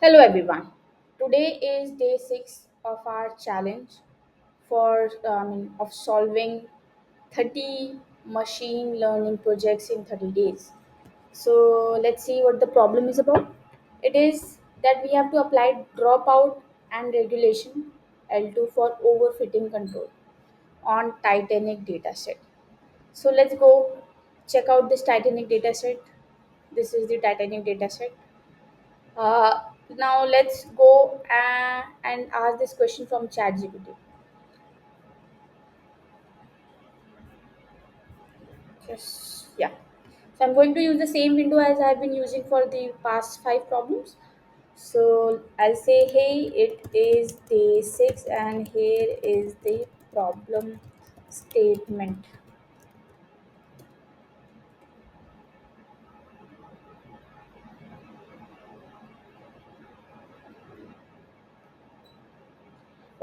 Hello everyone. Today is day 6 of our challenge for of solving 30 machine learning projects in 30 days. So let's see what the problem is about. It is that we have to apply dropout and regulation L2 for overfitting control on Titanic dataset. So let's go check out this Titanic dataset. This is the Titanic dataset. Uh, Now let's go and ask this question from ChatGPT. Just yeah. So I'm going to use the same window as I've been using for the past 5 problems. So I'll say, hey, it is day 6, and here is the problem statement.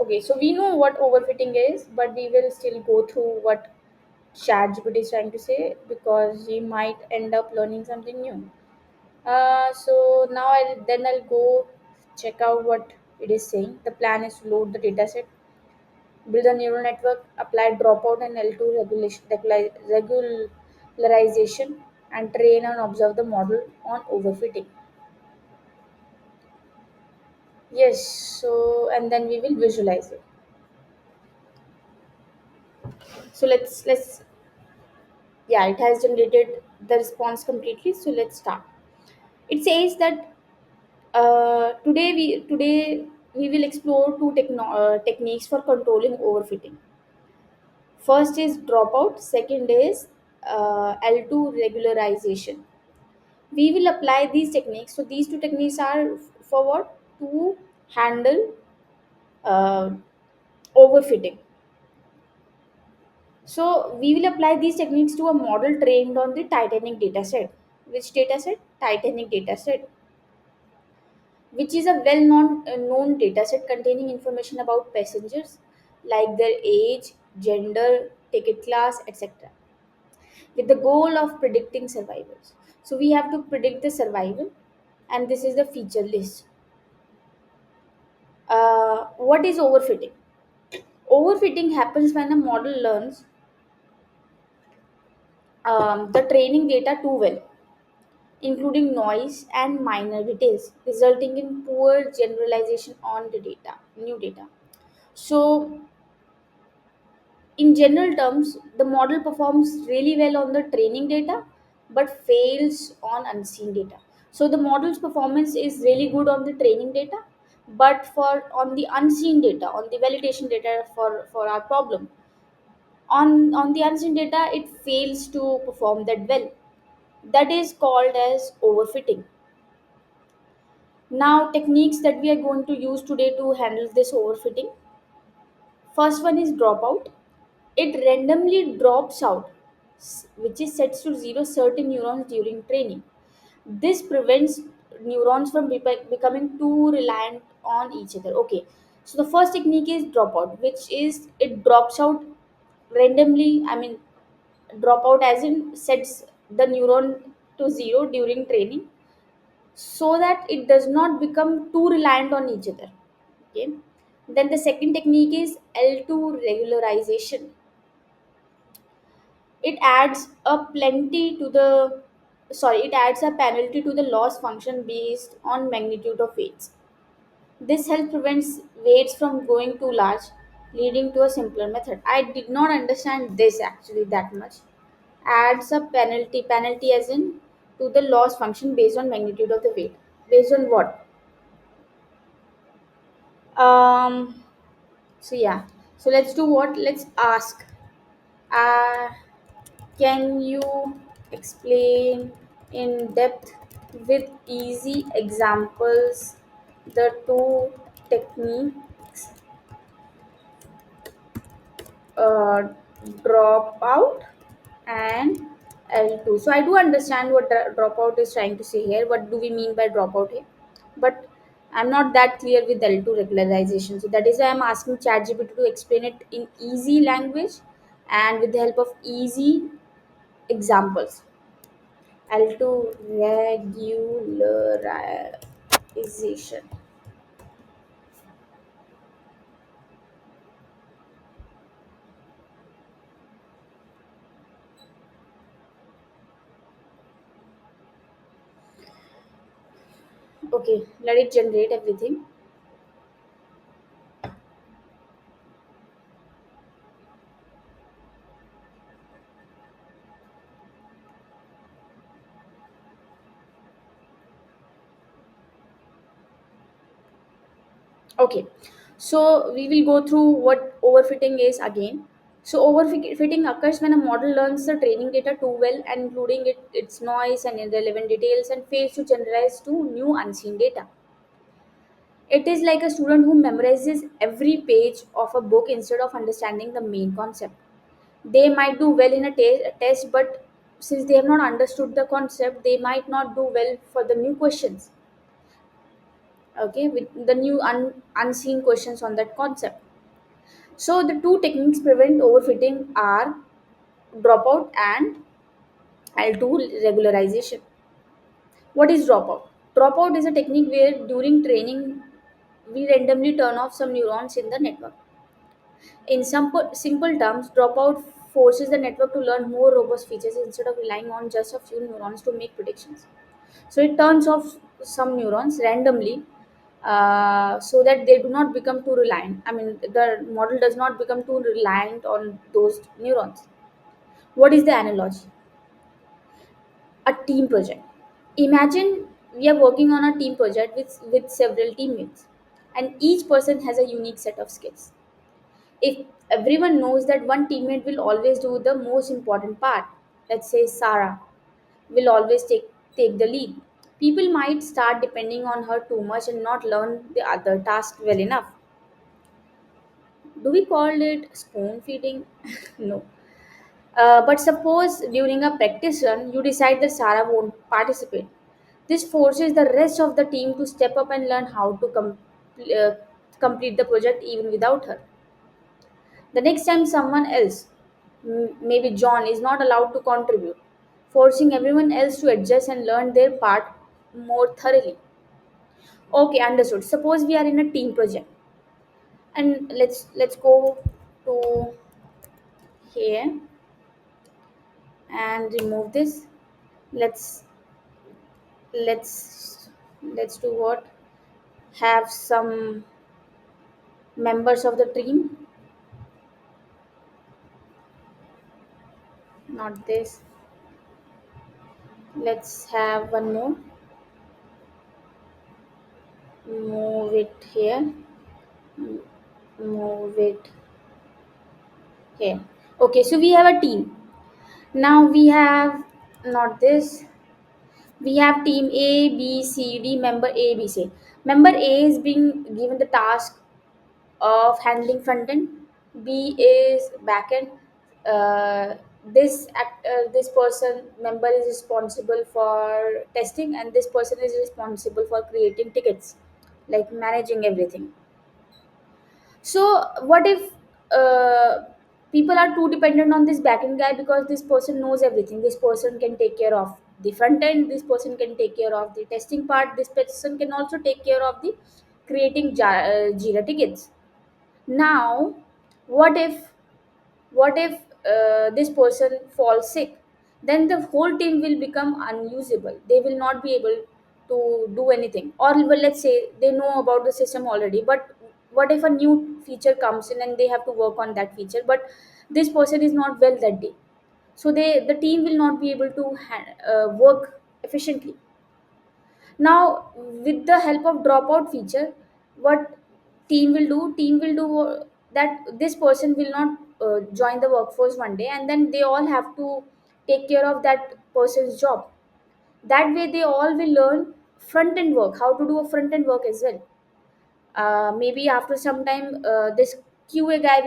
Okay, so we know what overfitting is, but we will still go through what ChatGPT is trying to say because we might end up learning something new. So now I'll go check out what it is saying. The plan is to load the dataset, build a neural network, apply dropout and L2 regularization, and train and observe the model on overfitting. Yes. So and then we will visualize it. So let's yeah, it has generated the response completely. So let's start. It says that today we will explore techniques for controlling overfitting. First is dropout, second is L2 regularization. We will apply these techniques. So these two techniques are for what? To handle uh, overfitting. So we will apply these techniques to a model trained on the Titanic dataset. Which dataset? Titanic dataset, which is a known dataset containing information about passengers like their age, gender, ticket class, etc., with the goal of predicting survivors. So we have to predict the survival, and this is the feature list. What is overfitting? Overfitting happens when a model learns the training data too well, including noise and minor details, resulting in poor generalization on the new data. So in general terms, the model performs really well on the training data but fails on unseen data. So the model's performance is really good on the training data, but for on the unseen data, on the validation data for our problem, on the unseen data, it fails to perform that well. That is called as overfitting. Now, techniques that we are going to use today to handle this overfitting. First one is dropout. It randomly drops out, which is sets to zero certain neurons during training. This prevents neurons from becoming too reliant on each other. Okay, so the first technique is dropout, which is it drops out randomly. I mean, dropout as in sets the neuron to zero during training so that it does not become too reliant on each other. Okay, then the second technique is L2 regularization. It adds a plenty to the it adds a penalty to the loss function based on magnitude of weights. This helps prevents weights from going too large, leading to a simpler method. I did not understand this actually that much. Adds a penalty as in to the loss function based on magnitude of the weight. Based on what? um so yeah, so let's do what, let's ask, uh can you explain in depth with easy examples the two techniques, uh, dropout and L2? So I do understand what dropout is trying to say here. What do we mean by dropout here? But I'm not that clear with L2 regularization. So that is why I'm asking ChatGPT to explain it in easy language and with the help of easy examples. L2 regularize. Ization. Okay, let it generate everything. Okay, so we will go through what overfitting is again. So overfitting occurs when a model learns the training data too well, and including its noise and irrelevant details, and fails to generalize to new unseen data. It is like a student who memorizes every page of a book instead of understanding the main concept. They might do well in a test, but since they have not understood the concept, they might not do well for the new questions. Okay, with the new unseen questions on that concept. So the two techniques prevent overfitting are dropout and I'll do regularization. What is dropout? Dropout is a technique where during training we randomly turn off some neurons in the network. In some simple terms, dropout forces the network to learn more robust features instead of relying on just a few neurons to make predictions. So it turns off some neurons randomly so that they do not become too reliant. I mean, the model does not become too reliant on those neurons. What is the analogy? A team project. Imagine we are working on a team project with several teammates, and each person has a unique set of skills. If everyone knows that one teammate will always do the most important part, let's say Sarah will always take the lead, people might start depending on her too much and not learn the other task well enough. Do we call it spoon feeding? No. But suppose during a practice run, you decide that Sarah won't participate. This forces the rest of the team to step up and learn how to uh, complete the project even without her. The next time someone else, maybe John, is not allowed to contribute, forcing everyone else to adjust and learn their part more thoroughly. Okay, understood. Suppose we are in a team project, and let's go to here and remove this. Let's let's let's do what? Have some members of the team, not this. Let's have one more. Move it here. Move it here. Okay, so we have a team. Now we have not this. We have team A, B, C, D, member A, B, C. Member A is being given the task of handling front end. B is back end. This person member is responsible for testing, and this person is responsible for creating tickets, like managing everything. So what if people are too dependent on this backend guy because this person knows everything? This person can take care of the front end. This person can take care of the testing part. This person can also take care of the creating Jira tickets. Now, what if this person falls sick? Then the whole team will become unusable. They will not be able to do anything. Or well, let's say they know about the system already, but what if a new feature comes in and they have to work on that feature, but this person is not well that day, so the team will not be able to work efficiently. Now, with the help of dropout feature, what team will do that this person will not join the workforce one day, and then they all have to take care of that person's job. That way, they all will learn front end work, how to do a front end work as well. Maybe after some time, this QA guy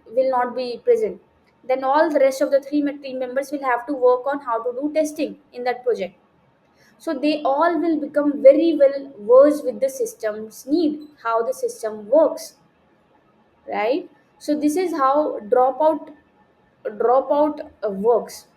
will not be present. Then all the rest of the team members will have to work on how to do testing in that project, so they all will become very well versed with the system's need, how the system works, right? So this is how dropout works.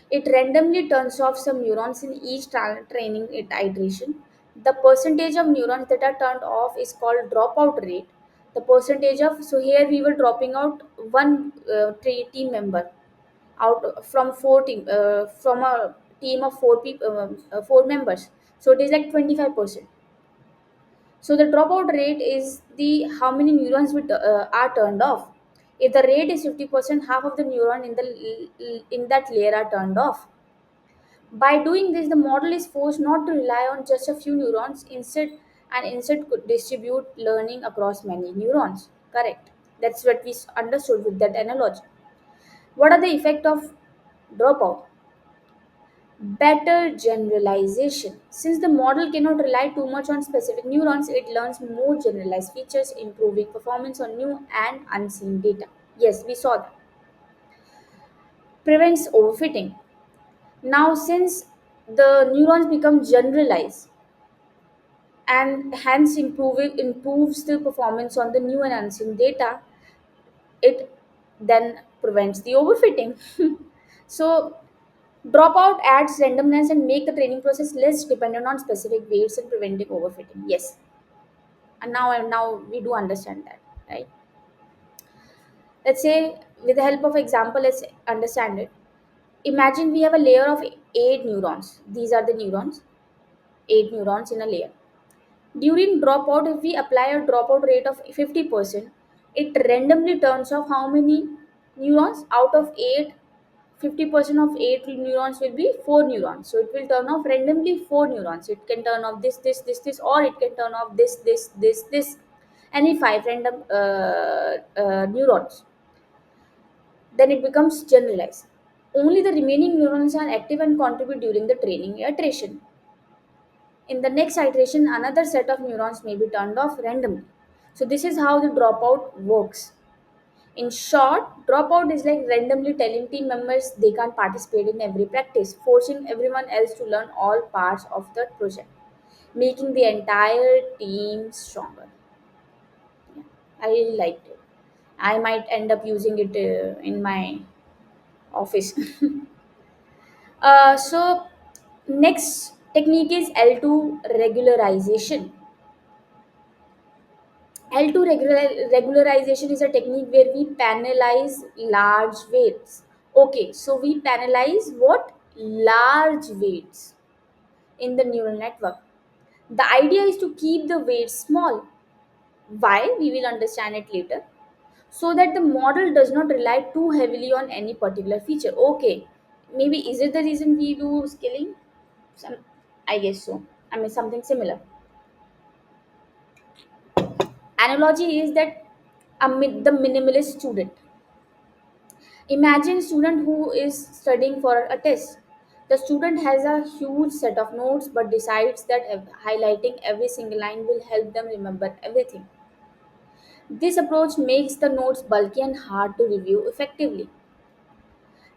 It randomly turns off some neurons in each training iteration. The percentage of neurons that are turned off is called dropout rate. The percentage of, so here we were dropping out one team member out from from a team of four people, 4 members. So it is like 25%. So the dropout rate is the how many neurons are turned off. If the rate is 50%, half of the neuron in that layer are turned off. By doing this, the model is forced not to rely on just a few neurons instead could distribute learning across many neurons. Correct. That's what we understood with that analogy. What are the effect of dropout? Better generalization. Since the model cannot rely too much on specific neurons, it learns more generalized features, improving performance on new and unseen data. Yes, we saw that. Prevents overfitting. Now, since the neurons become generalized, and hence improves the performance on the new and unseen data, it then prevents the overfitting. So dropout adds randomness and make the training process less dependent on specific weights and preventing overfitting. Yes, and now we do understand that, right? Let's say with the help of example, let's understand it. Imagine we have a layer of 8 neurons. These are the neurons, 8 neurons in a layer. During dropout, if we apply a dropout rate of 50%, it randomly turns off how many neurons out of 8. 50% of 8 neurons will be 4 neurons. So it will turn off randomly 4 neurons. It can turn off this, or it can turn off this. Any 5 random neurons. Then it becomes generalized. Only the remaining neurons are active and contribute during the training iteration. In the next iteration, another set of neurons may be turned off randomly. So this is how the dropout works. In short, dropout is like randomly telling team members they can't participate in every practice, forcing everyone else to learn all parts of the project, making the entire team stronger. Yeah, I really liked it. I might end up using it in my office. So, next technique is L2 regularization. L2 regularization is a technique where we panelize large weights. Okay, so we panelize what? Large weights in the neural network. The idea is to keep the weights small. Why? We will understand it later. So that the model does not rely too heavily on any particular feature. Okay, maybe is it the reason we do scaling? Some, I guess so. I mean, something similar. Analogy is that the minimalist student. Imagine student who is studying for a test. The student has a huge set of notes but decides that highlighting every single line will help them remember everything. This approach makes the notes bulky and hard to review effectively,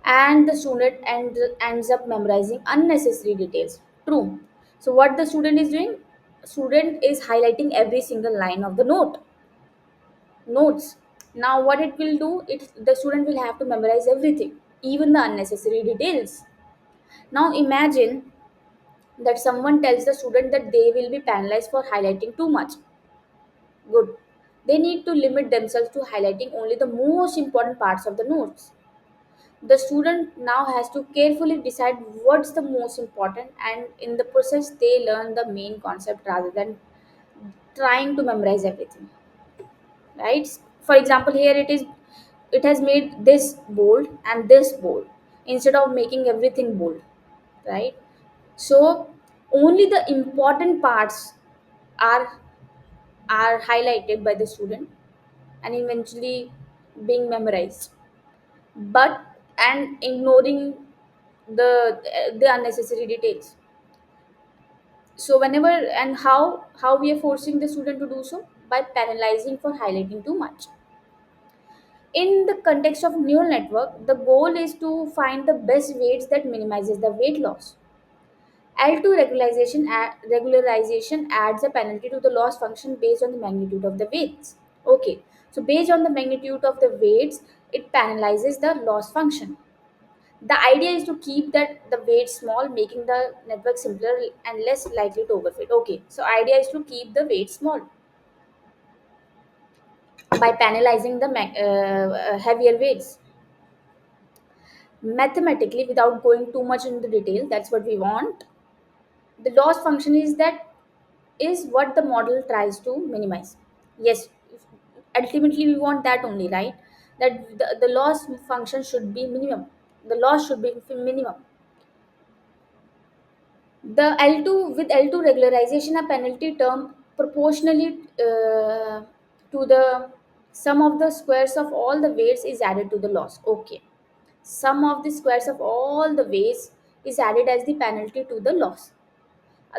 and the student ends up memorizing unnecessary details. True. So what the student is doing? Student is highlighting every single line of the notes. Now what it will do, the student will have to memorize everything, even the unnecessary details. Now imagine that someone tells the student that they will be penalized for highlighting too much. Good. They need to limit themselves to highlighting only the most important parts of the notes. The student now has to carefully decide what's the most important, and in the process they learn the main concept rather than trying to memorize everything. Right? For example, here it has made this bold and this bold instead of making everything bold, right? So only the important parts are are highlighted by the student and eventually being memorized, but and ignoring the unnecessary details. So whenever and how we are forcing the student to do so? By penalizing for highlighting too much. In the context of neural network, the goal is to find the best weights that minimizes the weight loss. L2 regularization adds a penalty to the loss function based on the magnitude of the weights. Okay, so based on the magnitude of the weights, it penalizes the loss function. The idea is to keep that the weight small, making the network simpler and less likely to overfit. Okay, so idea is to keep the weight small by panelizing the heavier weights mathematically without going too much into detail. That's what we want. The loss function is what the model tries to minimize. Yes, ultimately we want that only, right? That the loss function should be minimum. The loss should be minimum. The L2 with L2 regularization, a penalty term proportionally to the sum of the squares of all the weights is added to the loss. Okay, sum of the squares of all the weights is added as the penalty to the loss.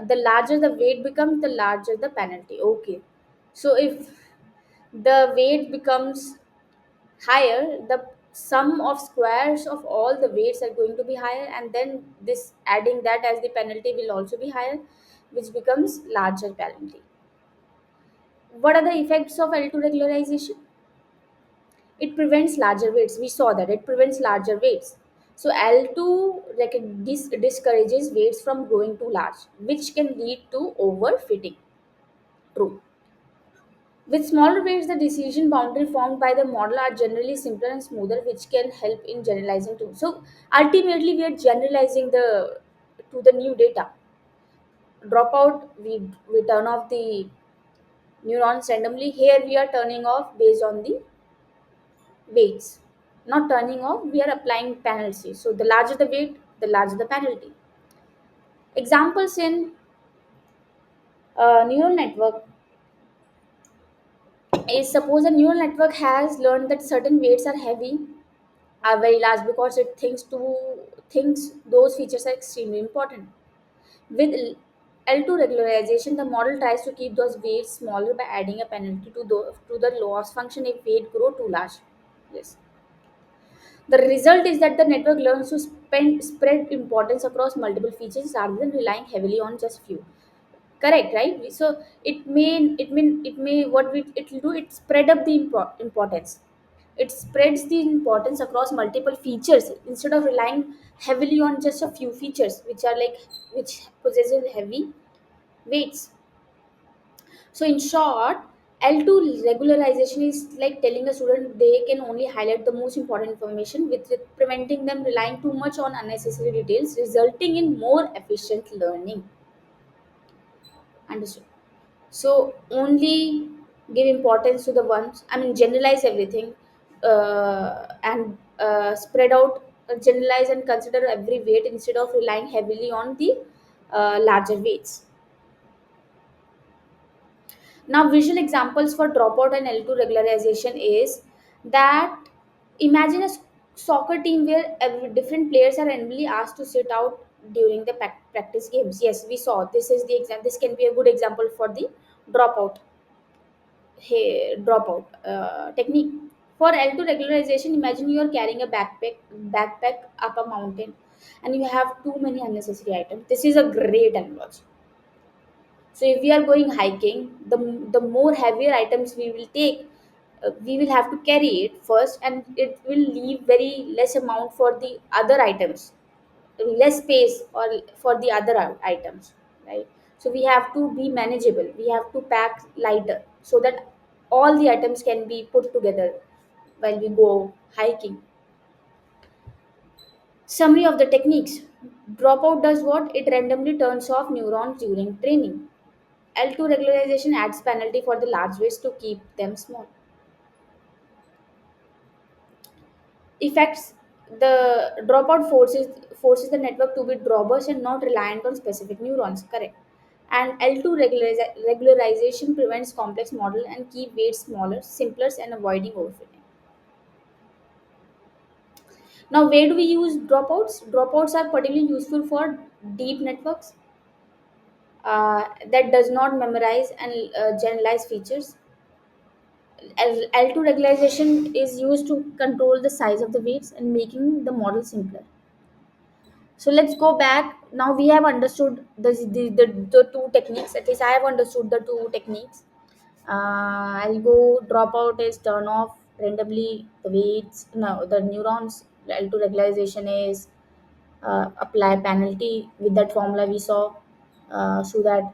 The larger the weight becomes, the larger the penalty. Okay, so if the weight becomes higher, the sum of squares of all the weights are going to be higher, and then this adding that as the penalty will also be higher, which becomes larger penalty. What are the effects of L2 regularization? It prevents larger weights. We saw that it prevents larger weights. So L2 discourages weights from growing too large, which can lead to overfitting. True. With smaller weights, the decision boundary formed by the model are generally simpler and smoother, which can help in generalizing too. So ultimately, we are generalizing the to the new data. Dropout, we turn off the neurons randomly. Here, we are turning off based on the weights. Not turning off, we are applying penalty. So the larger the weight, the larger the penalty. Examples in neural network is, suppose a neural network has learned that certain weights are heavy, are very large, because it thinks those features are extremely important. With L2 regularization, the model tries to keep those weights smaller by adding a penalty to the loss function if weight grow too large. Yes. The result is that the network learns to spread importance across multiple features rather than relying heavily on just few. Correct, right? So it may what it will do, it spread up the importance. It spreads the importance across multiple features instead of relying heavily on just a few features which possesses heavy weights. So in short, L2 regularization is like telling a student they can only highlight the most important information with preventing them relying too much on unnecessary details, resulting in more efficient learning. Understood? So only give importance to the ones, I mean, generalize everything, and spread out, generalize and consider every weight instead of relying heavily on the larger weights. Now, visual examples for dropout and L2 regularization is that, imagine a soccer team where different players are randomly asked to sit out during the practice games. Yes, we saw this is the example. This can be a good example for the dropout. Dropout technique. For L2 regularization, imagine you are carrying a backpack up a mountain, and you have too many unnecessary items. This is a great analogy. So if we are going hiking, the more heavier items we will take, we will have to carry it first, and it will leave very less amount for the other items, less space or for the other items, right? So we have to be manageable, we have to pack lighter so that all the items can be put together while we go hiking. Summary of the techniques. Dropout does what? It randomly turns off neurons during training. L2 regularization adds penalty for the large weights to keep them small. Effects. The dropout forces the network to be robust and not reliant on specific neurons. Correct. And L2 regularization prevents complex model and keep weights smaller, simpler, and avoiding overfitting. Now, where do we use dropouts? Dropouts are particularly useful for deep networks that does not memorize and generalize features. L2 regularization is used to control the size of the weights and making the model simpler. So let's go back. Now we have understood the two techniques. At least I have understood the two techniques. I'll go dropout is turn off randomly the weights. No, the neurons. L2 regularization is apply penalty with that formula we saw, so that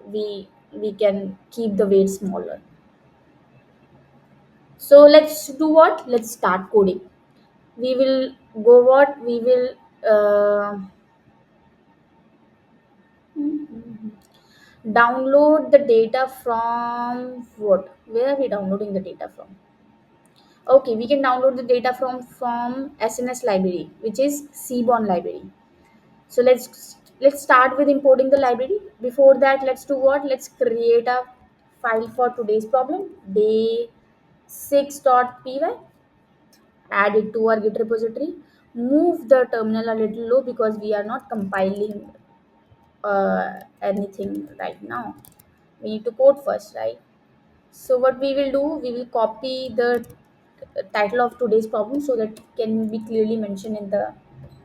we can keep the weight smaller. So let's do what? Let's start coding. We will go what? We will uh, download the data from what? Where are we downloading the data from? Okay, we can download the data from SNS library, which is Seaborn library. So let's start with importing the library. Before that, let's do what? Let's create a file for today's problem, day 6.py. Add it to our Git repository. Move the terminal a little low because we are not compiling anything right now. We need to code first, right? So what we will do, we will copy the title of today's problem so that it can be clearly mentioned in the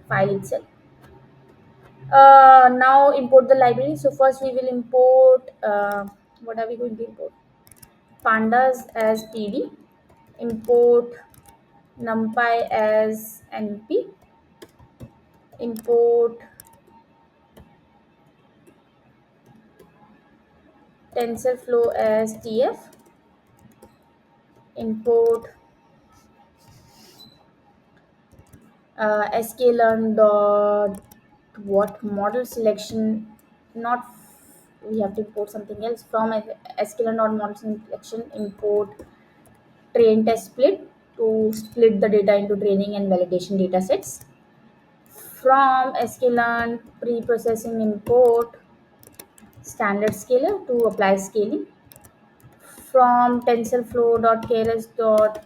file itself. Now import the library. So first we will import, what are we going to import? Pandas as PD, import numpy as np, import tensorflow as tf, import sklearn dot what model selection, not we have to import something else from sklearn dot model selection, import train test split to split the data into training and validation data sets. From sklearn pre-processing, import standard scaler to apply scaling. From tensorflow.keras dot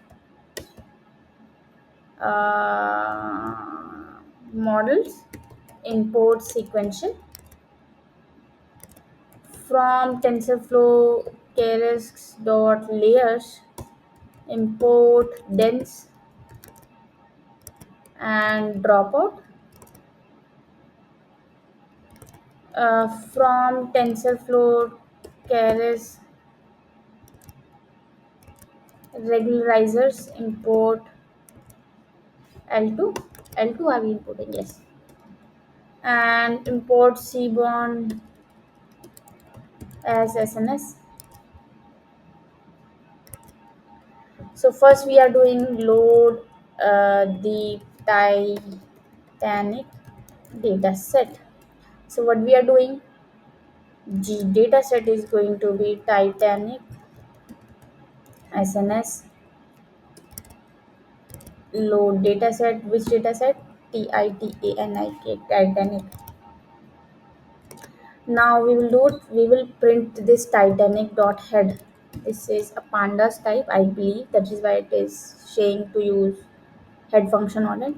models, import sequential. From tensorflow keras dot layers, import dense and dropout. From tensorflow keras regularizers, import L2. L2 are we importing? Yes. And import Seaborn as SNS. So first we are doing load the Titanic dataset. So what we are doing, dataset is going to be Titanic SNS load dataset. Which dataset? Titanik, Titanic. Now we will do it. We will print this Titanic dot head. This is a pandas type, I believe. That is why it is saying to use head function on it.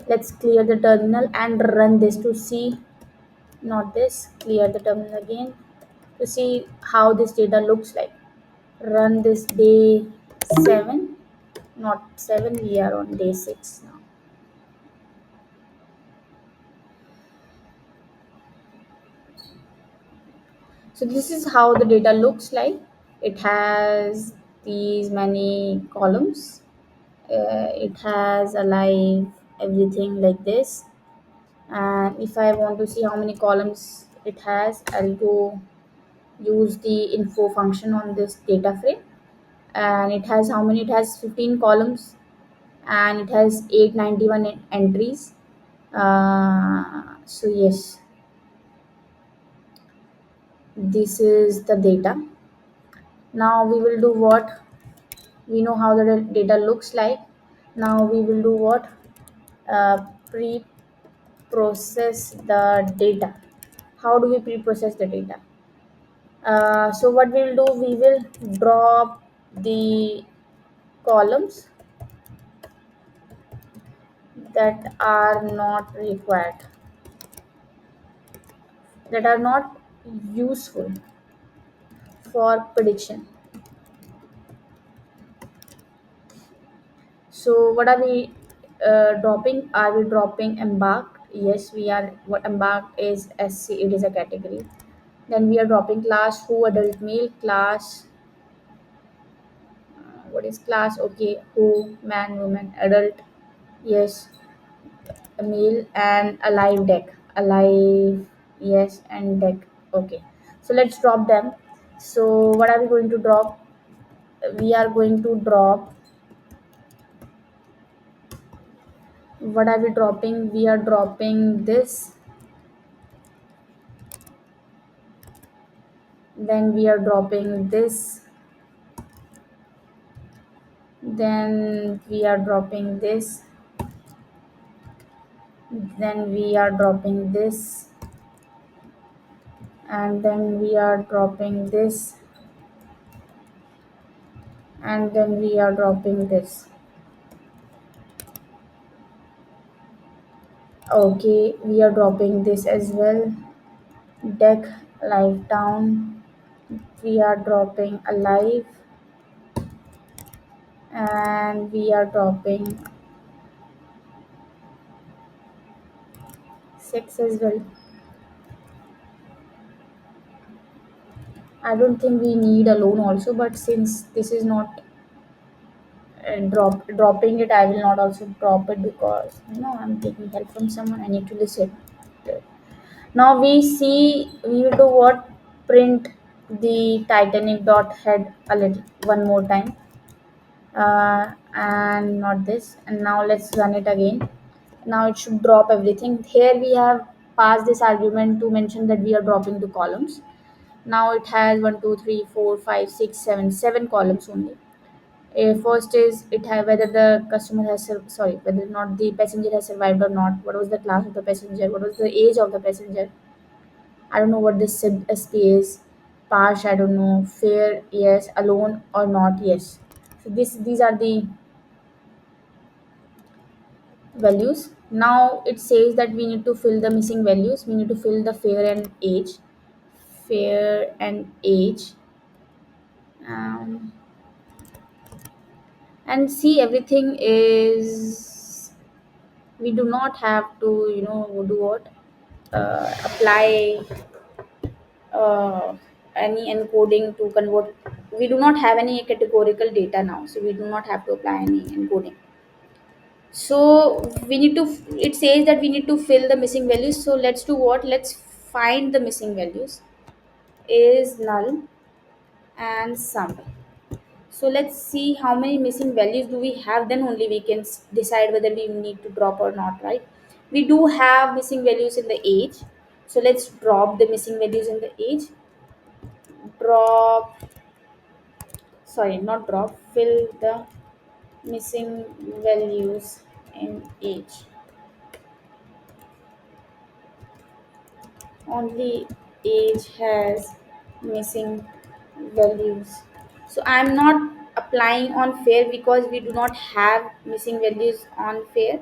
Let's clear the terminal and run this to see. Not this. Clear the terminal again to see how this data looks like. Run this day 7, not 7. We are on day 6 now. So this is how the data looks like. It has these many columns. It has a live everything like this. And if I want to see how many columns it has, I'll go use the info function on this data frame. And it has how many? It has 15 columns and it has 891 entries. So yes, this is the data. Now we will do what? We know how the data looks like. Now we will do what? Pre-process the data. How do we pre-process the data? So what we will do, we will drop the columns that are not required, that are not useful for prediction. So what are we dropping? Are we dropping embarked? Yes, we are. What embarked is SC, it is a category. Then we are dropping class who, adult male, class, what is class? Okay, who, man, woman, adult. Yes, a male and alive deck. Alive, yes, and deck. Okay. So let's drop them. So what are we going to drop? We are going to drop, what are we dropping? We are dropping this, then we are dropping this, then we are dropping this, then we are dropping this, and then we are dropping this, and then we are dropping this. Okay, we are dropping this as well. Deck live down. We are dropping alive, and we are dropping sex as well. I don't think we need a loan also, but since this is not dropping it, I will not also drop it because I'm taking help from someone. I need to listen. Now we see we will do what, print the Titanic dot head a little one more time, and not this. And now let's run it again. Now it should drop everything. Here we have passed this argument to mention that we are dropping the columns. Now it has 1, 2, 3, 4, 5, 6, 7 columns only. First is it have whether the customer has sorry, whether or not the passenger has survived or not. What was the class of the passenger? What was the age of the passenger? I don't know what this SP is. Pass, I don't know. Fare, yes. Alone or not, yes. So these are the values. Now it says that we need to fill the missing values. We need to fill the fare and age. Fare and age. Um, and see, everything is, we do not have to do what, apply uh, any encoding to convert. We do not have any categorical data now, so we do not have to apply any encoding. So we need to, it says that we need to fill the missing values. So let's do what, let's find the missing values. Is null and sum. So let's see how many missing values do we have, then only we can decide whether we need to drop or not, right? We do have missing values in the age. So let's drop the missing values in the age. Drop, sorry, not drop, fill the missing values in age. Only age has missing values. So I'm not applying on fare because we do not have missing values on fare.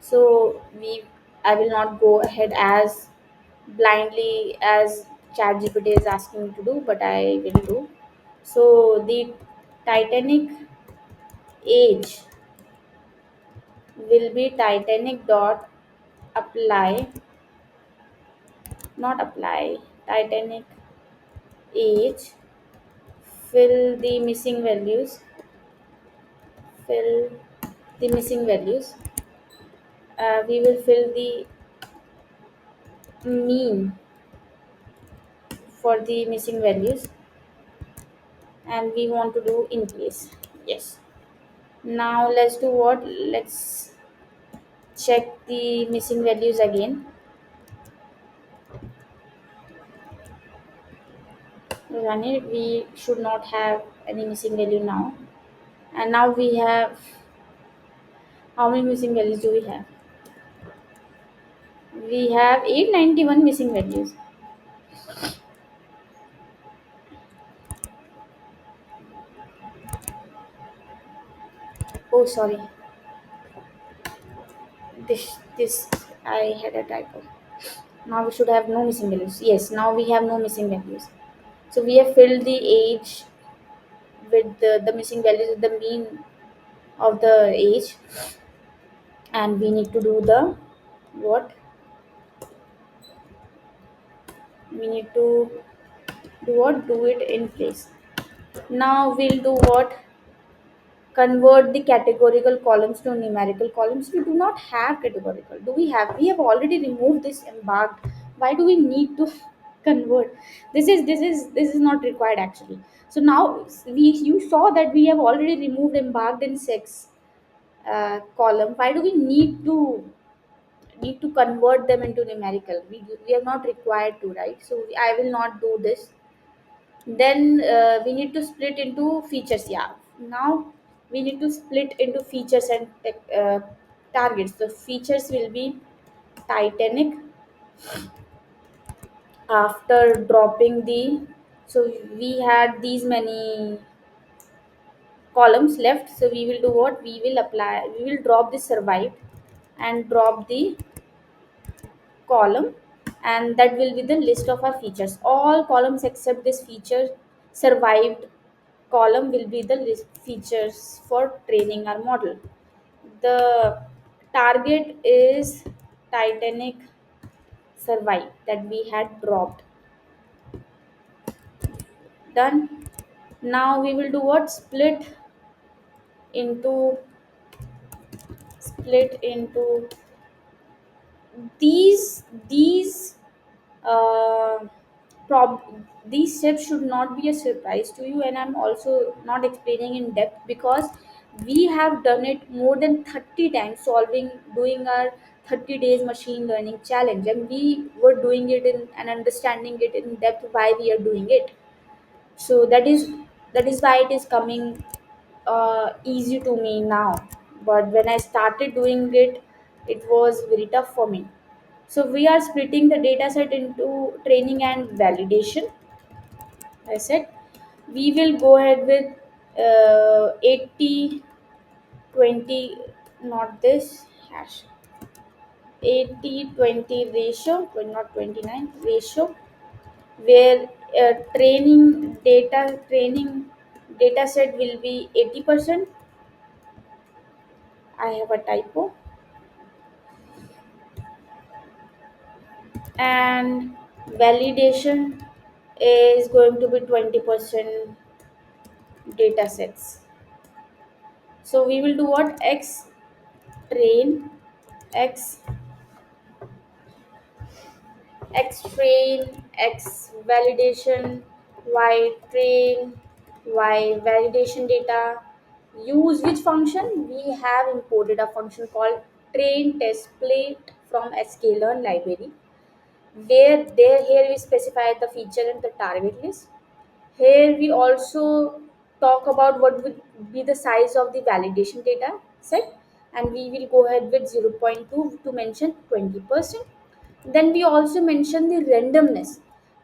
So we I will not go ahead as blindly as ChatGPT is asking me to do, but I will do. So the Titanic age will be Titanic dot apply, not apply, Titanic age, fill the missing values, fill the missing values. We will fill the mean for the missing values, and we want to do in place. Yes. Now let's do what? Let's check the missing values again. Run it. We should not have any missing value now. And now we have, how many missing values do we have? We have 891 missing values. Oh, sorry. This I had a typo. Now we should have no missing values. Yes, now we have no missing values. So we have filled the age with the missing values with the mean of the age, and we need to do the what? We need to do what? Do it in place. Now we'll do what? convert the categorical columns to numerical columns. We do not have categorical. Do we have? We have already removed this embarked. Why do we need to convert? This is not required actually. So now we you saw that we have already removed embarked and sex column. Why do we need to convert them into numerical? We are not required to, right? So I will not do this. Then we need to split into features. Yeah, now we need to split into features and targets. The features will be Titanic after dropping the, so we had these many columns left, so we will do what, we will drop the survived and drop the column, and that will be the list of our features. All columns except this feature survived column will be the list features for training our model. The target is Titanic survive that we had dropped. Done. Now we will do what, into split into these uh, prob these steps should not be a surprise to you, and I'm also not explaining in depth because we have done it more than 30 times, doing our 30 days machine learning challenge, and we were doing it in and understanding it in depth why we are doing it. So that is why it is coming easy to me now, but when I started doing it, it was very tough for me. So we are splitting the data set into training and validation. I said we will go ahead with 80 20, not this hash, 80-20 ratio, well, not 29 ratio, where training data set will be 80%. I have a typo. And validation is going to be 20% data sets. So we will do what, x train, x x train, x validation, y train, y validation data. Use which function? We have imported a function called train test plate from sklearn library, where there here we specify the feature and the target list. Here we also talk about what would be the size of the validation data set, and we will go ahead with zero point 0.2 to mention 20%. Then we also mention the randomness.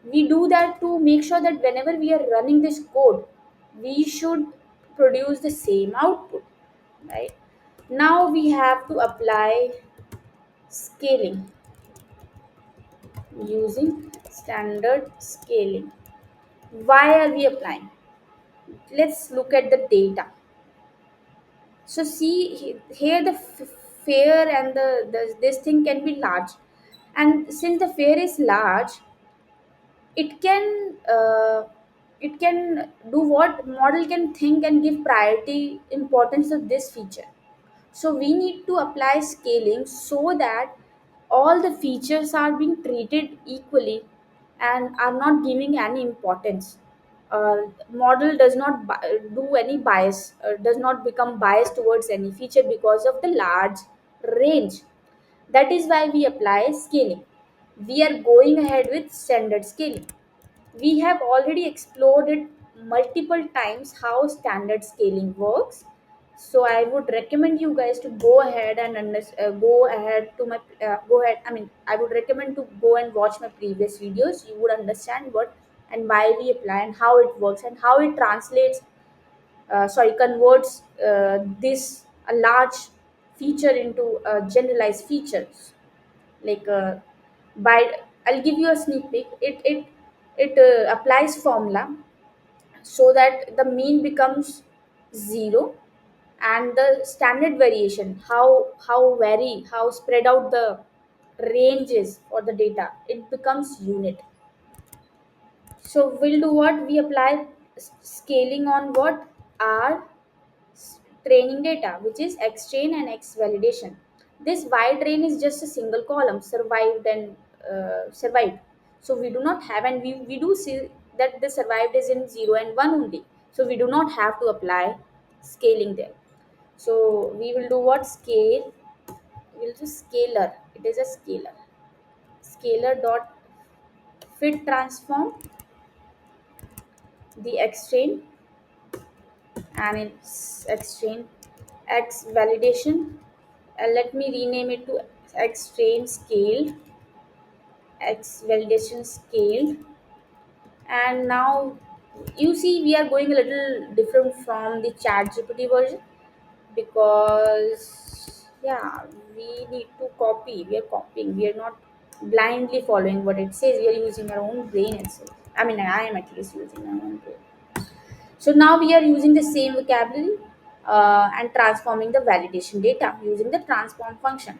We do that to make sure that whenever we are running this code, we should produce the same output, right? Now we have to apply scaling using standard scaling. Why are we applying? Let's look at the data. So see here the fare and the this thing can be large, and since the fare is large, it can it can do what model can think and give priority importance of this feature. So we need to apply scaling so that all the features are being treated equally and are not giving any importance. Model does not do any bias, does not become biased towards any feature because of the large range. That is why we apply scaling. We are going ahead with standard scaling. We have already explored it multiple times how standard scaling works. So I would recommend you guys to go ahead and go ahead to my go ahead. I mean, I would recommend to go and watch my previous videos. You would understand what and why we apply and how it works and how it translates. Converts this a large feature into generalized features. Like by I'll give you a sneak peek. It applies formula so that the mean becomes zero, and the standard variation, how spread out the range is for the data, it becomes unit. So we'll do what, we apply scaling on what, r training data, which is X train and X validation. This Y train is just a single column, survived and survived. So we do not have, and we do see that the survived is in 0 and 1 only. So we do not have to apply scaling there. So we will do what? Scale. We'll do scalar. It is a scalar. Scalar dot fit transform the X train and its X train X validation. Let me rename it to X train scaled, X validation scaled. And now you see we are going a little different from the chat GPT version, because yeah, we need to copy. We are copying. We are not blindly following what it says. We are using our own brain itself. I mean, I am at least using my own brain. So now we are using the same vocabulary and transforming the validation data using the transform function.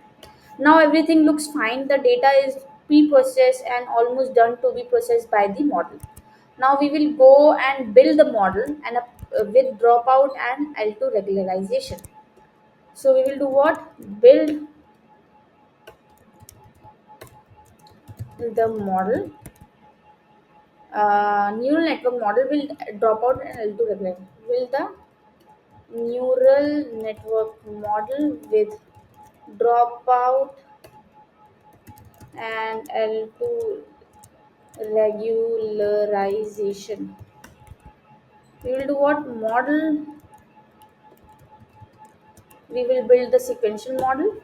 Now everything looks fine. The data is pre-processed and almost done to be processed by the model. Now we will go and build the model and with dropout and L2 regularization. So we will do what? Build the model. Neural network model will drop out and L2 regularize. Will the neural network model with dropout and L2 regularization. We will do what? Model. We will build the sequential model.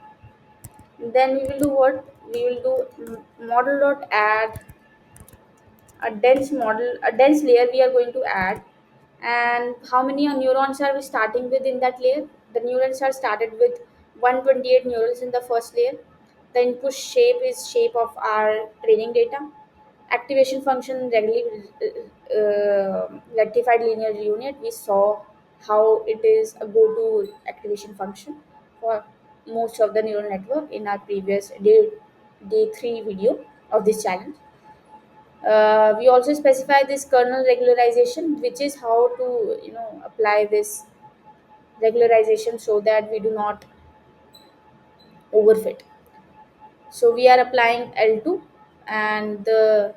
Then we will do what? We will do model dot add a dense model, a dense layer we are going to add. And how many neurons are we starting with in that layer? The neurons are started with 128 neurons in the first layer. The input shape is shape of our training data. Activation function regularly rectified linear unit. We saw how it is a go-to activation function for most of the neural network in our previous day 3 video of this challenge. We also specify this kernel regularization, which is how to apply this regularization so that we do not overfit. So we are applying L2, and the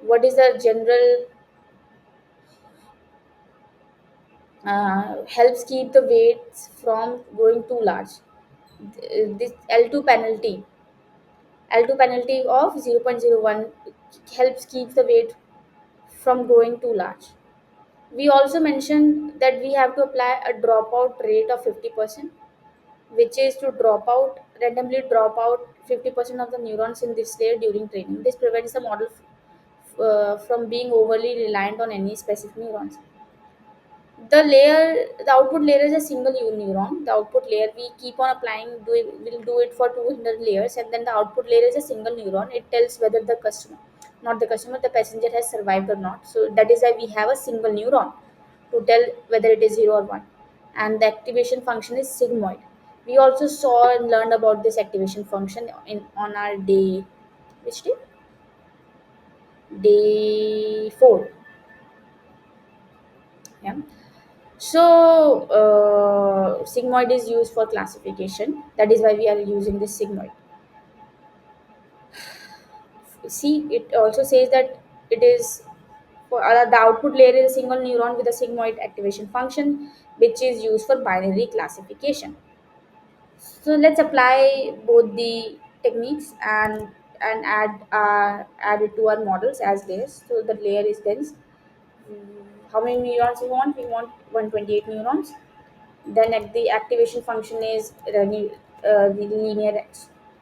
what is the general helps keep the weights from growing too large. This L2 penalty of 0.01 helps keep the weight from growing too large. We also mentioned that we have to apply a dropout rate of 50%, which is to randomly drop out 50% of the neurons in this layer during training. This prevents the model from being overly reliant on any specific neurons. The output layer is a single neuron. The output layer we keep on applying, we'll do it for 200 layers, and then the output layer is a single neuron. It tells whether the customer, not the customer, the passenger has survived or not. So that is why we have a single neuron to tell whether it is 0 or 1. And the activation function is sigmoid. We also saw and learned about this activation function in on our day, which day? Day 4. Yeah. So, sigmoid is used for classification. That is why we are using this sigmoid. See, it also says that it is for the output layer is a single neuron with a sigmoid activation function, which is used for binary classification. So let's apply both the techniques and add it to our models as layers. So the layer is dense. How many neurons we want? We want 128 neurons. Then the activation function is the linear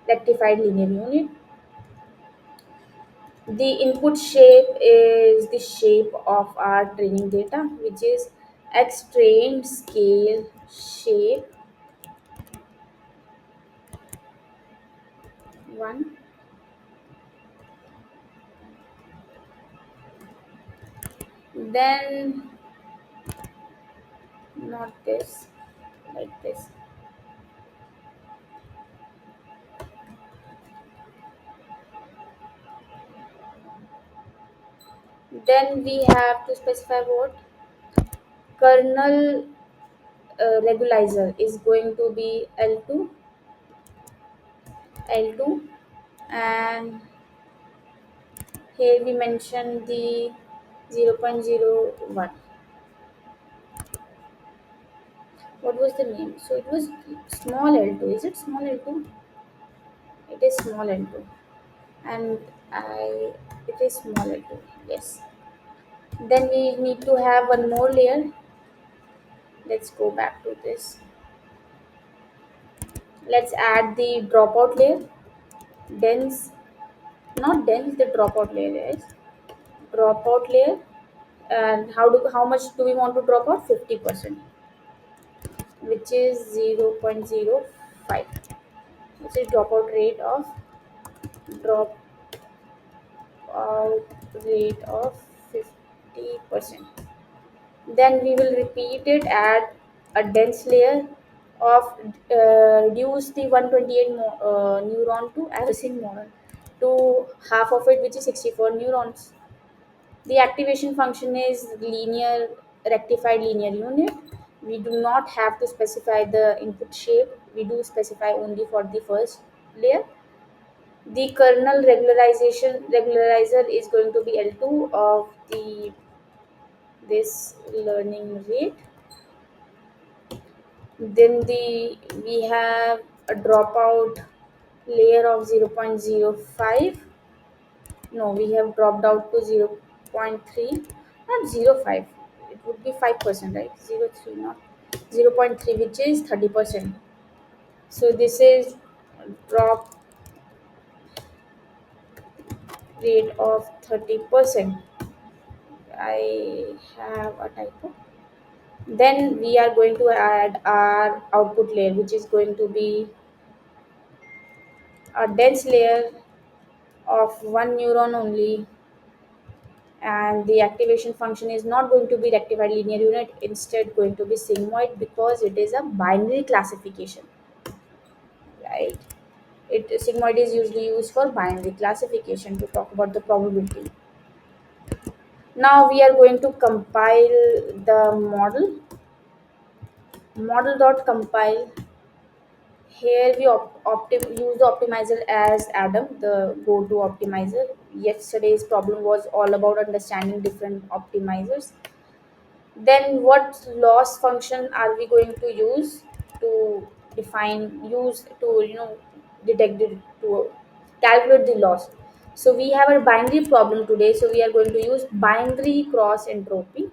rectified linear unit. The input shape is the shape of our training data, which is X trained scale shape 1. Then not this, like this. Then we have to specify what? Kernel regularizer is going to be L2, and here we mentioned the 0.01. What was the name? So it was small L2. Is it small L2? It is small L2, and I it is small L2. Yes. Then we need to have one more layer. Let's go back to this. Let's add the dropout layer. Dense, not dense. The dropout layer is dropout layer. And how much do we want to drop out? 50%, which is 0.05, which is drop out rate of 50%. Then we will repeat it, add a dense layer of reduce the 128 neuron to averaging neuron to half of it, which is 64 neurons. The activation function is linear, rectified linear unit. We do not have to specify the input shape. We do specify only for the first layer. The kernel regularizer is going to be L2 of the this learning rate. Then we have a dropout layer of 0.05. No, we have dropped out to 0.3, not 0.5. It would be 5%, right? 0.3, not 0.3, which is 30%. So this is drop rate of 30%. I have a typo. Then we are going to add our output layer, which is going to be a dense layer of one neuron only, and the activation function is not going to be rectified linear unit, instead going to be sigmoid, because it is a binary classification, right? It Sigmoid is usually used for binary classification to talk about the probability. Now we are going to compile the model.compile. Here we use the optimizer as Adam, the go-to optimizer. Yesterday's problem was all about understanding different optimizers. Then what loss function are we going to use to use to detect it, to calculate the loss? So we have a binary problem today, so we are going to use binary cross entropy.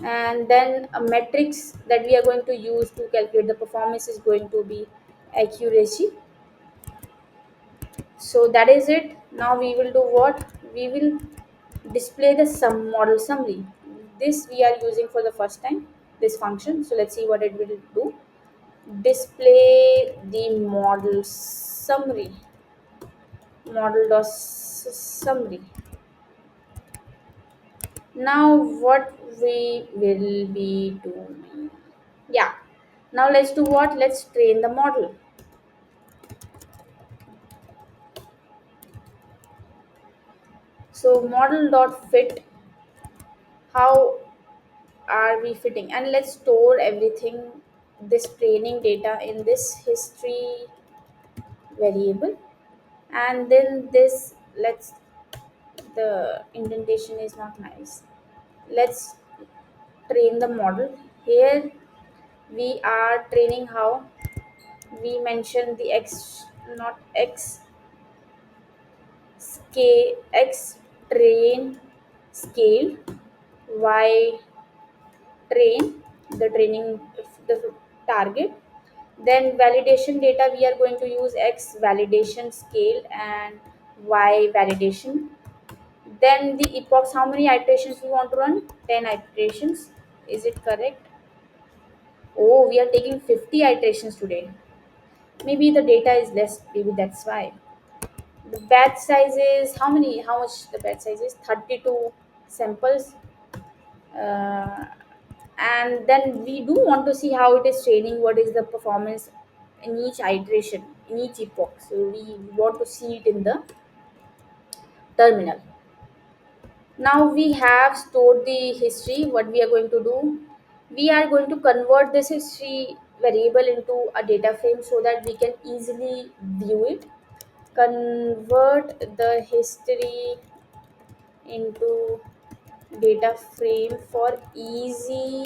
And then a matrix that we are going to use to calculate the performance is going to be accuracy. So that is it. Now we will do what? We will display the sum model summary. This we are using for the first time, this function. So let's see what it will do. Display the model.summary. Now what we will be doing? Yeah. Now let's do what? Let's train the model. So model.fit, how are we fitting? And let's store everything, this training data, in this history variable. And then this, let's, the indentation is not nice. Let's train the model. Here we are training how we mentioned the x, not x scale, x train scale, y train, the training, the target. Then validation data, we are going to use x validation scale and y validation. Then the epochs, how many iterations we want to run? 10 iterations. Is it correct? Oh, we are taking 50 iterations today. Maybe the data is less, maybe that's why. The batch size is how much the batch size is? 32 samples. uh, and then we do want to see how it is training, what is the performance in each iteration, in each epoch. So we want to see it in the terminal. Now we have stored the history. What we are going to do? We are going to convert this history variable into a data frame so that we can easily view it. Convert the history into data frame for easy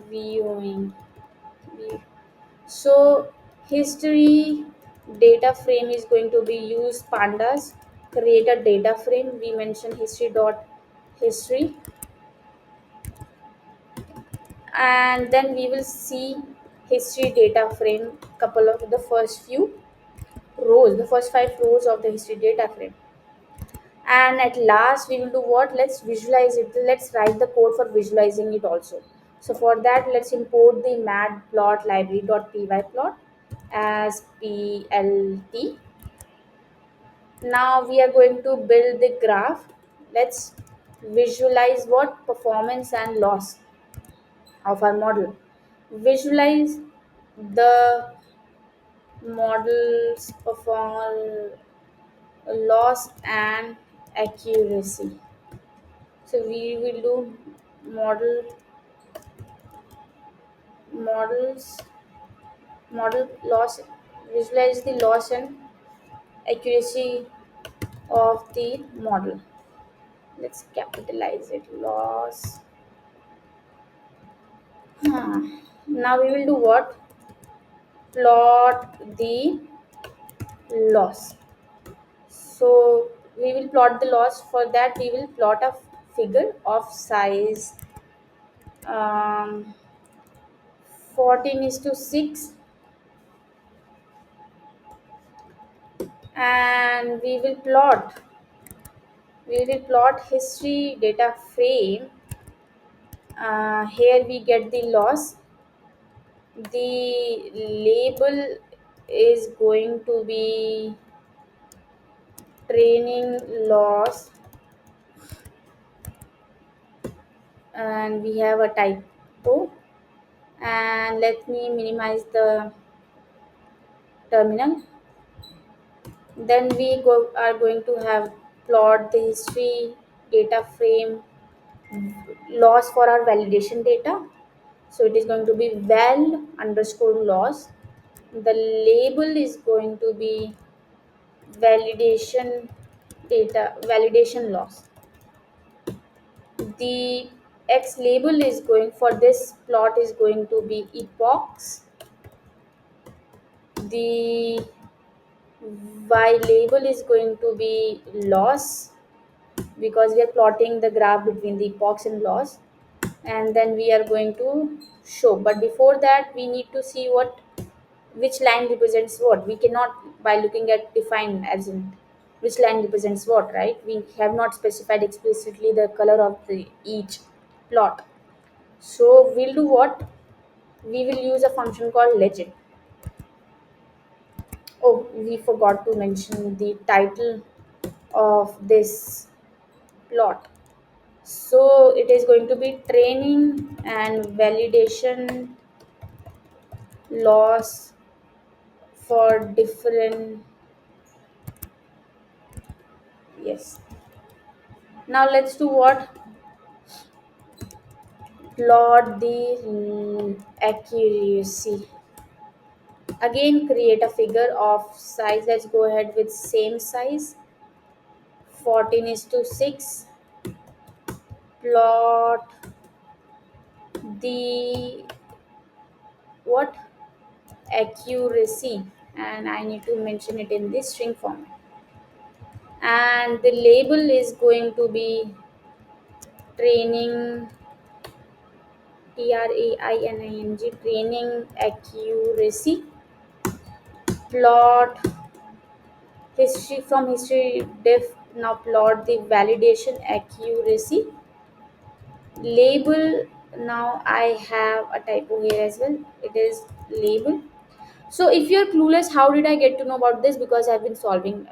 viewing. So history data frame is going to be use pandas. Create a data frame. We mention history dot history, and then we will see history data frame. Couple of the first few rows, the first 5 rows of the history data frame. And at last we will do what? Let's visualize it. Let's write the code for visualizing it also. So for that, let's import the matplot library.py plot as plt. Now we are going to build the graph. Let's visualize what? Performance and loss of our model. Visualize the model's perform loss and accuracy. So we will do model models model loss, visualize the loss and accuracy of the model. Let's capitalize it, loss. Now we will do what? Plot the loss. So we will plot the loss. For that we will plot a figure of size, um, 14 is to 6, and we will plot history data frame. Here we get the loss. The label is going to be training loss, and we have a typo. And let me minimize the terminal. Then are going to have plot the history data frame loss for our validation data. So it is going to be val underscore loss. The label is going to be validation validation loss. The x label is going for this plot is going to be epochs. The y label is going to be loss, because we are plotting the graph between the epochs and loss. And then we are going to show, but before that we need to see what which line represents what. We cannot, by looking at define as in which line represents what, right? We have not specified explicitly the color of the each plot. So we'll do what? We will use a function called legend. Oh, we forgot to mention the title of this plot. So it is going to be training and validation loss for different. Yes. Now let's do what? Plot the accuracy. Again, create a figure of size. Let's go ahead with same size, 14 is to 6. Plot the what? Accuracy, and I need to mention it in this string format. And the label is going to be training, training, training accuracy. Plot history from history diff. Now plot the validation accuracy. Label, now I have a typo here as well. It is label. So if you're clueless how did I get to know about this, because I've been solving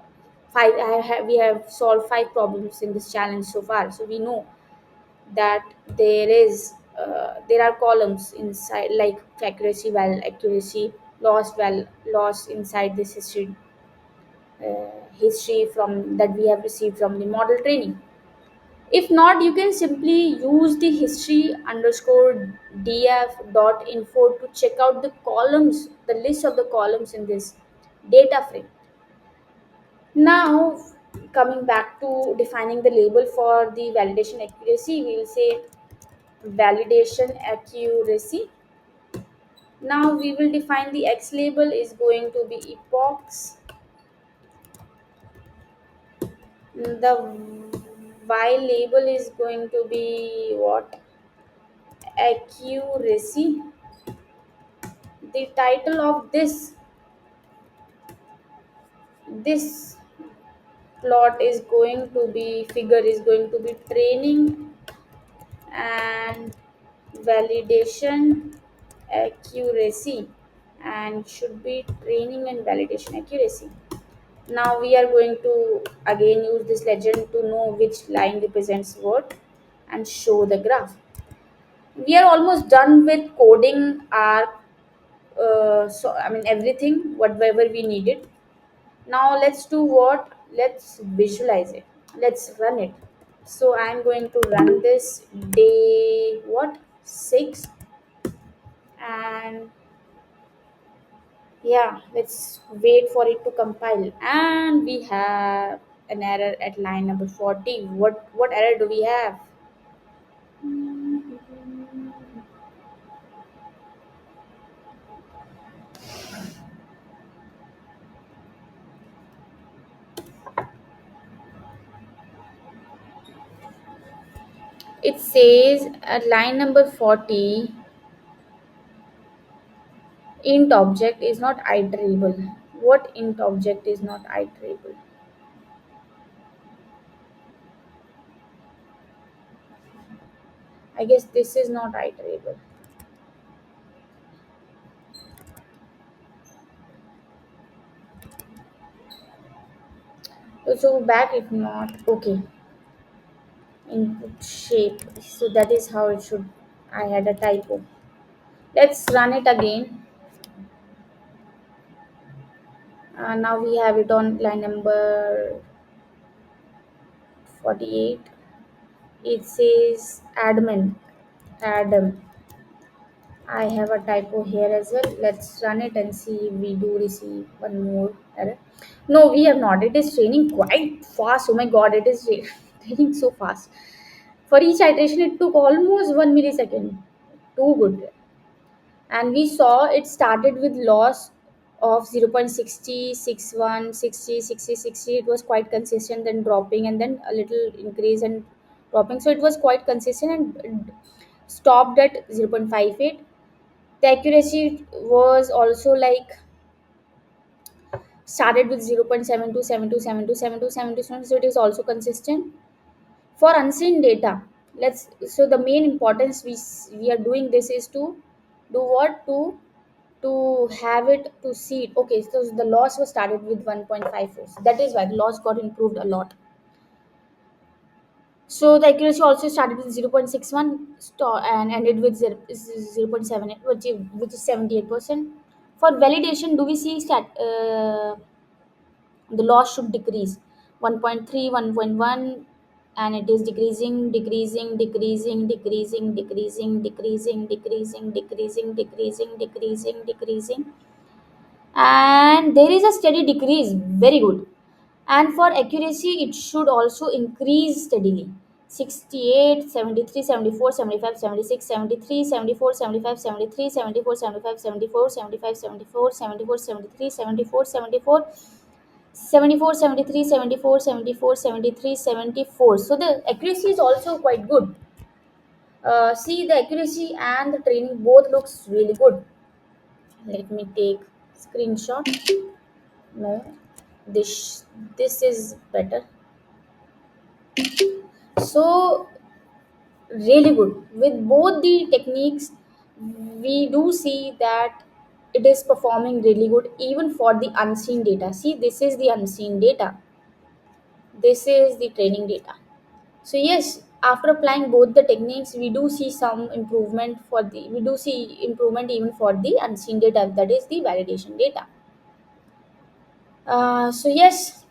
we have solved 5 problems in this challenge so far. So we know that there are columns inside, like accuracy, val accuracy, loss, val loss, inside this history from that we have received from the model training. If not, you can simply use the history underscore df dot info to check out the columns, the list of the columns in this data frame. Now, coming back to defining the label for the validation accuracy, we will say validation accuracy. Now we will define the X label is going to be epochs. The Y label is going to be what? Accuracy. The title of this plot is going to be figure is going to be training and validation accuracy, and should be training and validation accuracy. Now we are going to again use this legend to know which line represents what and show the graph. We are almost done with coding our so I mean everything whatever we needed. Now let's do what? Let's visualize it. Let's run it. So I'm going to run this day what 6, and yeah, let's wait for it to compile. And we have an error at line number 40. What error do we have? It says at line number 40, int object is not iterable. What int object is not iterable? I guess this is not iterable. So back if not. Okay. Input shape. So that is how it should. I had a typo. Let's run it again. Now we have it on line number 48. It says admin. Adam. I have a typo here as well. Let's run it and see if we do receive one more error. No, we have not. It is training quite fast. Oh my god, it is training so fast. For each iteration, it took almost 1 millisecond. Too good. And we saw it started with loss of 0.6061 60 60 60. It was quite consistent, then dropping, and then a little increase and dropping. So it was quite consistent and stopped at 0.58. The accuracy was also like started with 0.72 72 72 72 72, so it is also consistent. For unseen data, let's so the main importance we are doing this is to do what to have it to see it. Okay, so the loss was started with 1.54, so that is why the loss got improved a lot. So the accuracy also started with 0.61 and ended with 0.78, which is 78%. For validation, do we see the loss should decrease 1.3 1.1, and it is decreasing decreasing decreasing decreasing decreasing decreasing decreasing decreasing decreasing decreasing decreasing, and there is a steady decrease. Very good. And for accuracy it should also increase steadily. 68 73 74 75 76 73 74 75 73 74 75 74 75 74 74 73 74 74 74 73 74 74 73 74. So the accuracy is also quite good. See, the accuracy and the training both looks really good. Let me take screenshot. No, this is better. So really good with both the techniques. We do see that it is performing really good even for the unseen data. See, this is the unseen data, this is the training data. So yes, after applying both the techniques, we do see some improvement for the we do see improvement even for the unseen data, that is the validation data. So yes,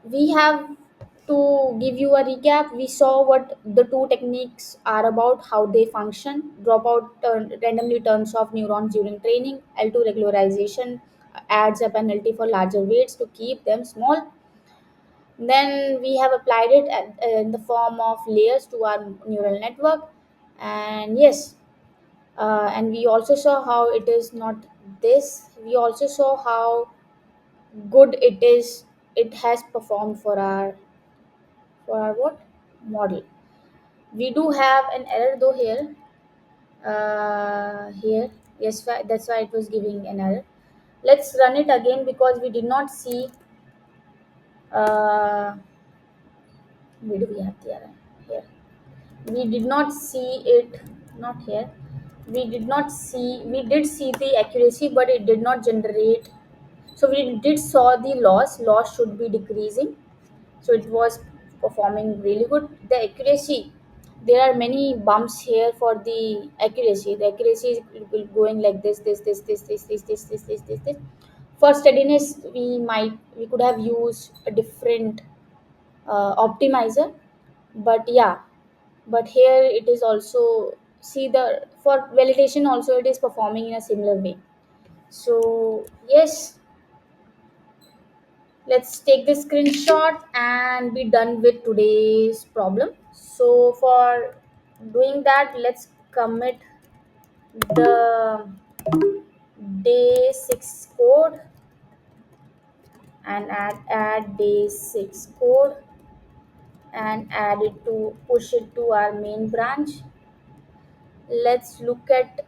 we have to give you a recap, we saw what the two techniques are about, how they function. Dropout randomly turns off neurons during training. L2 regularization adds a penalty for larger weights to keep them small. Then we have applied it in the form of layers to our neural network. And yes, and we also saw how it is not this. We also saw how good it has performed for our what model. We do have an error though here. Here, yes, that's why it was giving an error. Let's run it again because we did not see. Uh, where do we have the error? Here. We did not see it. Not here. We did not see. We did see the accuracy, but it did not generate. So we did saw the loss should be decreasing, so it was performing really good. The accuracy, there are many bumps here for the accuracy is going like this. For steadiness, we could have used a different optimizer, but yeah, but here it is also, see, the for validation also it is performing in a similar way. So yes, let's take the screenshot and be done with today's problem. So for doing that, let's commit the day 6 code and add day 6 code and add it to push it to our main branch. Let's look at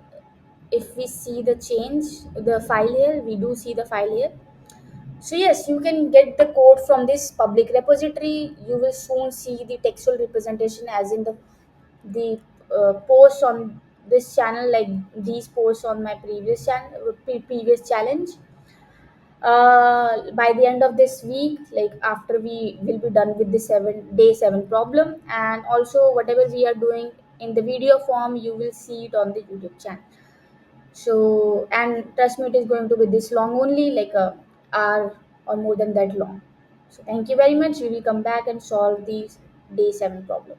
if we see the change, the file here. We do see the file here. So yes, you can get the code from this public repository. You will soon see the textual representation as in the posts on this channel, like these posts on my previous channel, previous challenge. By the end of this week, like after we will be done with the day 7 problem, and also whatever we are doing in the video form, you will see it on the YouTube channel. So, and trust me, it is going to be this long only, like a hour or more than that long. So thank you very much. We will come back and solve these day 7 problem.